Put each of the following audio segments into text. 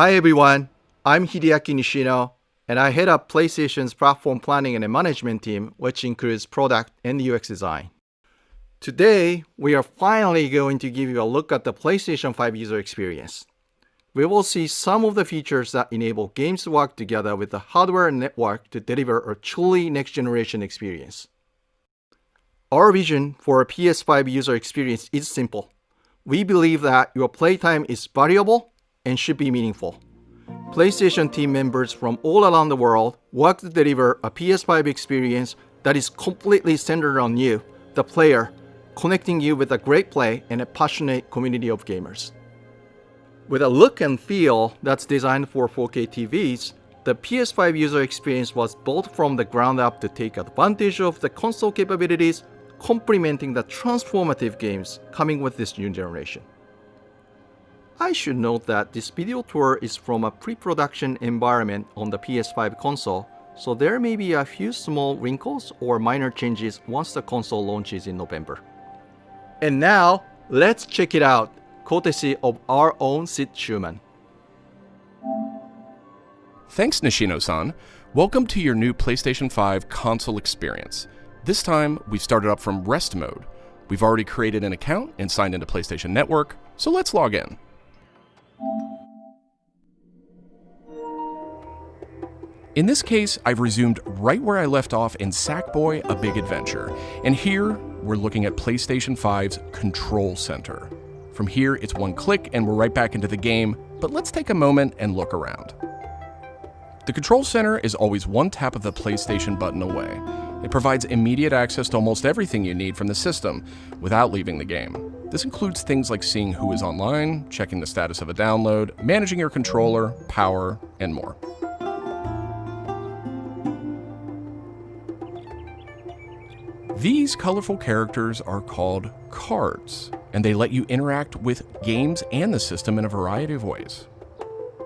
Hi everyone, I'm Hideaki Nishino, and I head up PlayStation's platform planning and management team, which includes product and UX design. Today, we are finally going to give you a look at the PlayStation 5 user experience. We will see some of the features that enable games to work together with the hardware and network to deliver a truly next-generation experience. Our vision for a PS5 user experience is simple. We believe that your playtime is valuable and should be meaningful. PlayStation team members from all around the world work to deliver a PS5 experience that is completely centered on you, the player, connecting you with a great play and a passionate community of gamers. With a look and feel that's designed for 4K TVs, the PS5 user experience was built from the ground up to take advantage of the console capabilities, complementing the transformative games coming with this new generation. I should note that this video tour is from a pre-production environment on the PS5 console, so there may be a few small wrinkles or minor changes once the console launches in November. And now, let's check it out, courtesy of our own Sid Schumann. Thanks, Nishino-san. Welcome to your new PlayStation 5 console experience. This time, we've started up from rest mode. We've already created an account and signed into PlayStation Network, so let's log in. In this case, I've resumed right where I left off in Sackboy: A Big Adventure, and here we're looking at PlayStation 5's Control Center. From here, it's one click and we're right back into the game, but let's take a moment and look around. The Control Center is always one tap of the PlayStation button away. It provides immediate access to almost everything you need from the system without leaving the game. This includes things like seeing who is online, checking the status of a download, managing your controller, power, and more. These colorful characters are called cards, and they let you interact with games and the system in a variety of ways.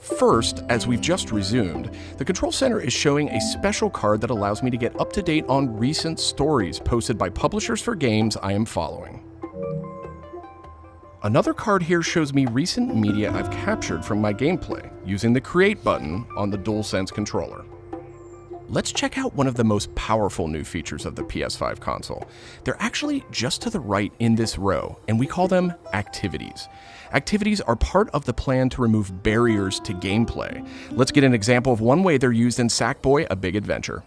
First, as we've just resumed, the Control Center is showing a special card that allows me to get up to date on recent stories posted by publishers for games I am following. Another card here shows me recent media I've captured from my gameplay using the Create button on the DualSense controller. Let's check out one of the most powerful new features of the PS5 console. They're actually just to the right in this row, and we call them activities. Activities are part of the plan to remove barriers to gameplay. Let's get an example of one way they're used in Sackboy: A Big Adventure.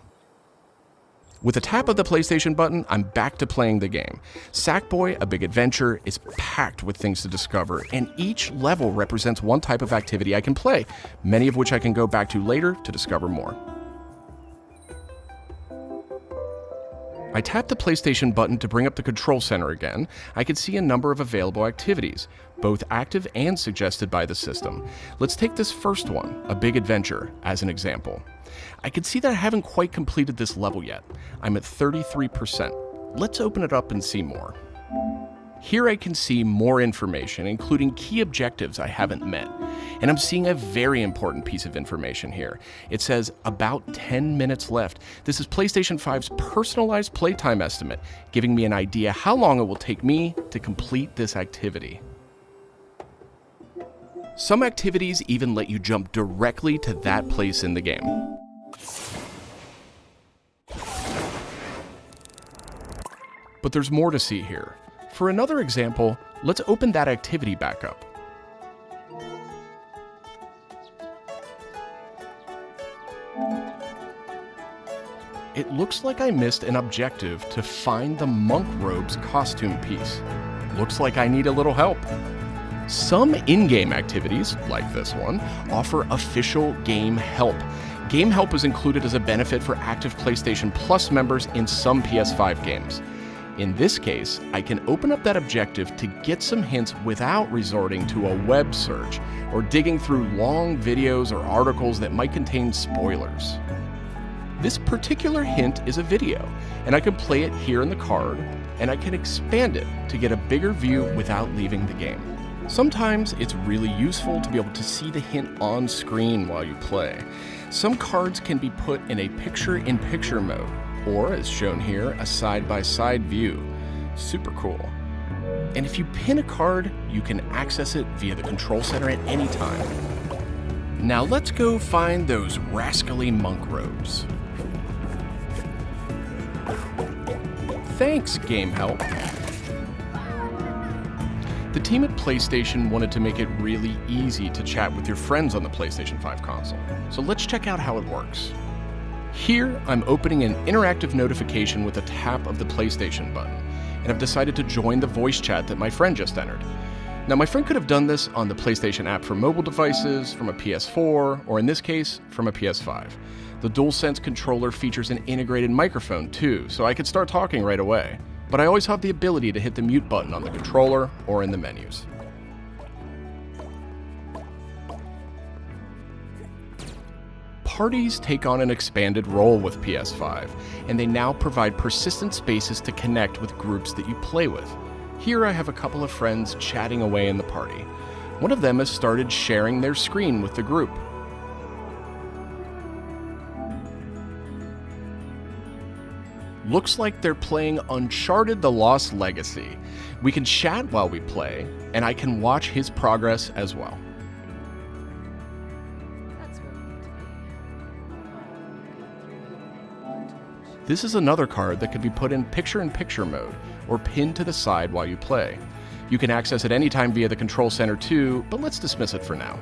With a tap of the PlayStation button, I'm back to playing the game. Sackboy: A Big Adventure is packed with things to discover, and each level represents one type of activity I can play, many of which I can go back to later to discover more. I tap the PlayStation button to bring up the Control Center again. I can see a number of available activities, both active and suggested by the system. Let's take this first one, A Big Adventure, as an example. I can see that I haven't quite completed this level yet. I'm at 33%. Let's open it up and see more. Here I can see more information, including key objectives I haven't met. And I'm seeing a very important piece of information here. It says about 10 minutes left. This is PlayStation 5's personalized playtime estimate, giving me an idea how long it will take me to complete this activity. Some activities even let you jump directly to that place in the game. But there's more to see here. For another example, let's open that activity back up. It looks like I missed an objective to find the monk robe's costume piece. Looks like I need a little help. Some in-game activities, like this one, offer official game help. Game help is included as a benefit for active PlayStation Plus members in some PS5 games. In this case, I can open up that objective to get some hints without resorting to a web search or digging through long videos or articles that might contain spoilers. This particular hint is a video, and I can play it here in the card, and I can expand it to get a bigger view without leaving the game. Sometimes it's really useful to be able to see the hint on screen while you play. Some cards can be put in a picture-in-picture mode, or as shown here, a side-by-side view. Super cool. And if you pin a card, you can access it via the Control Center at any time. Now let's go find those rascally monk robes. Thanks, Game Help. The team at PlayStation wanted to make it really easy to chat with your friends on the PlayStation 5 console, so let's check out how it works. Here, I'm opening an interactive notification with a tap of the PlayStation button, and I've decided to join the voice chat that my friend just entered. Now, my friend could have done this on the PlayStation app for mobile devices, from a PS4, or in this case, from a PS5. The DualSense controller features an integrated microphone too, so I could start talking right away. But I always have the ability to hit the mute button on the controller or in the menus. Parties take on an expanded role with PS5, and they now provide persistent spaces to connect with groups that you play with. Here I have a couple of friends chatting away in the party. One of them has started sharing their screen with the group. Looks like they're playing Uncharted: The Lost Legacy. We can chat while we play, and I can watch his progress as well. This is another card that could be put in picture-in-picture mode, or pinned to the side while you play. You can access it anytime via the control center too, but let's dismiss it for now.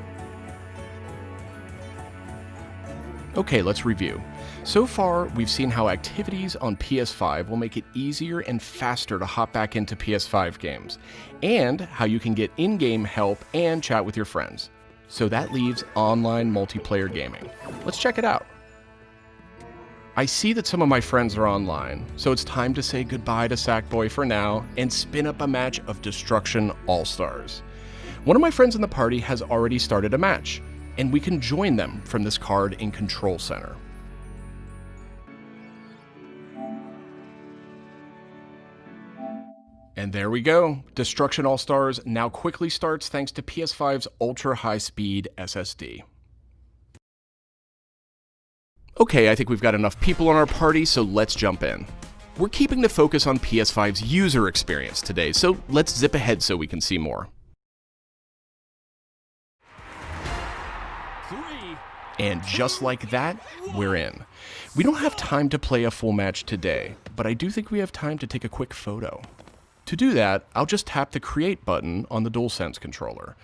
Okay, let's review. So far, we've seen how activities on PS5 will make it easier and faster to hop back into PS5 games, and how you can get in-game help and chat with your friends. So that leaves online multiplayer gaming. Let's check it out. I see that some of my friends are online, so it's time to say goodbye to Sackboy for now and spin up a match of Destruction All-Stars. One of my friends in the party has already started a match, and we can join them from this card in Control Center. And there we go. Destruction All-Stars now quickly starts thanks to PS5's ultra-high-speed SSD. Okay, I think we've got enough people on our party, so let's jump in. We're keeping the focus on PS5's user experience today, so let's zip ahead so we can see more. And just like that, we're in. We don't have time to play a full match today, but I do think we have time to take a quick photo. To do that, I'll just tap the Create button on the DualSense controller.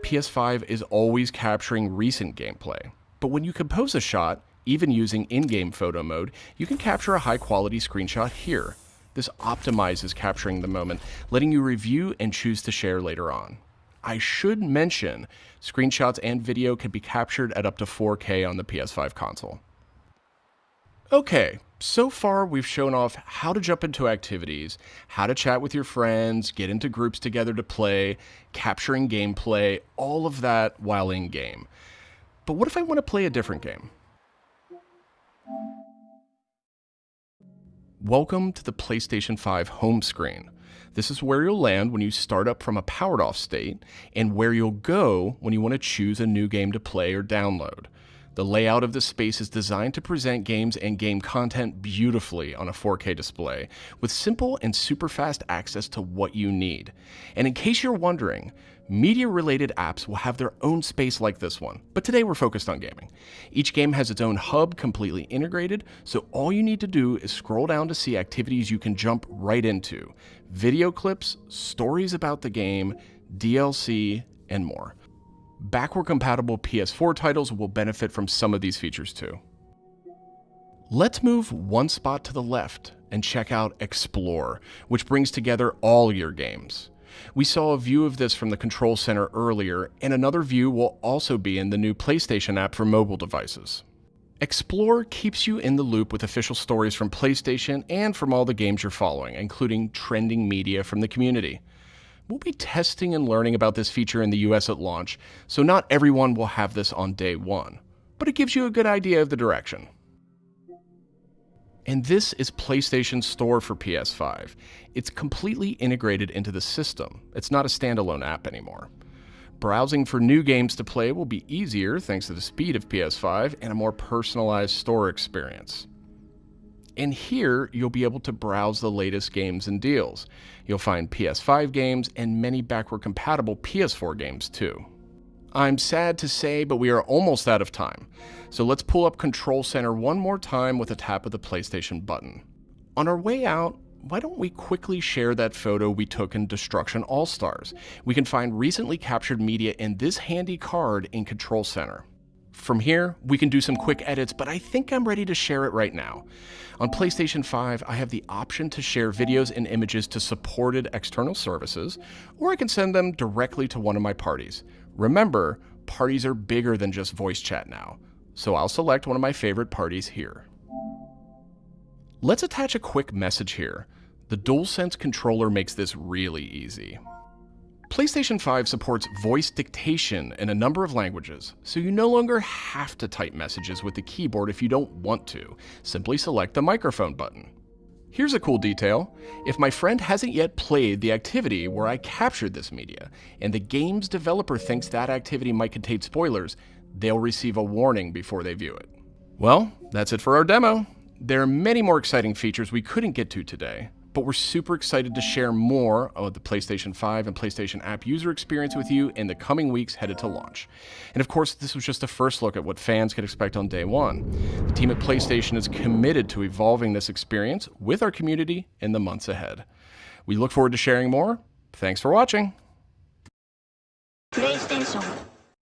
PS5 is always capturing recent gameplay, but when you compose a shot, even using in-game photo mode, you can capture a high-quality screenshot here. This optimizes capturing the moment, letting you review and choose to share later on. I should mention, screenshots and video can be captured at up to 4K on the PS5 console. Okay, so far we've shown off how to jump into activities, how to chat with your friends, get into groups together to play, capturing gameplay, all of that while in-game. But what if I want to play a different game? Welcome to the PlayStation 5 home screen. This is where you'll land when you start up from a powered off state, and where you'll go when you want to choose a new game to play or download. The layout of this space is designed to present games and game content beautifully on a 4K display, with simple and super fast access to what you need. And in case you're wondering, media-related apps will have their own space like this one, but today we're focused on gaming. Each game has its own hub completely integrated, so all you need to do is scroll down to see activities you can jump right into. Video clips, stories about the game, DLC, and more. Backward-compatible PS4 titles will benefit from some of these features too. Let's move one spot to the left and check out Explore, which brings together all your games. We saw a view of this from the Control Center earlier, and another view will also be in the new PlayStation app for mobile devices. Explore keeps you in the loop with official stories from PlayStation and from all the games you're following, including trending media from the community. We'll be testing and learning about this feature in the US at launch, so not everyone will have this on day one, but it gives you a good idea of the direction. And this is PlayStation Store for PS5. It's completely integrated into the system. It's not a standalone app anymore. Browsing for new games to play will be easier thanks to the speed of PS5 and a more personalized store experience. And here, you'll be able to browse the latest games and deals. You'll find PS5 games and many backward-compatible PS4 games too. I'm sad to say, but we are almost out of time. So let's pull up Control Center one more time with a tap of the PlayStation button. On our way out, why don't we quickly share that photo we took in Destruction All-Stars? We can find recently captured media in this handy card in Control Center. From here, we can do some quick edits, but I think I'm ready to share it right now. On PlayStation 5, I have the option to share videos and images to supported external services, or I can send them directly to one of my parties. Remember, parties are bigger than just voice chat now, so I'll select one of my favorite parties here. Let's attach a quick message here. The DualSense controller makes this really easy. PlayStation 5 supports voice dictation in a number of languages, so you no longer have to type messages with the keyboard if you don't want to. Simply select the microphone button. Here's a cool detail. If my friend hasn't yet played the activity where I captured this media, and the game's developer thinks that activity might contain spoilers, they'll receive a warning before they view it. Well, that's it for our demo. There are many more exciting features we couldn't get to today, but we're super excited to share more of the PlayStation 5 and PlayStation app user experience with you in the coming weeks headed to launch. And of course, this was just a first look at what fans could expect on day one. The team at PlayStation is committed to evolving this experience with our community in the months ahead. We look forward to sharing more. Thanks for watching. プレイステーション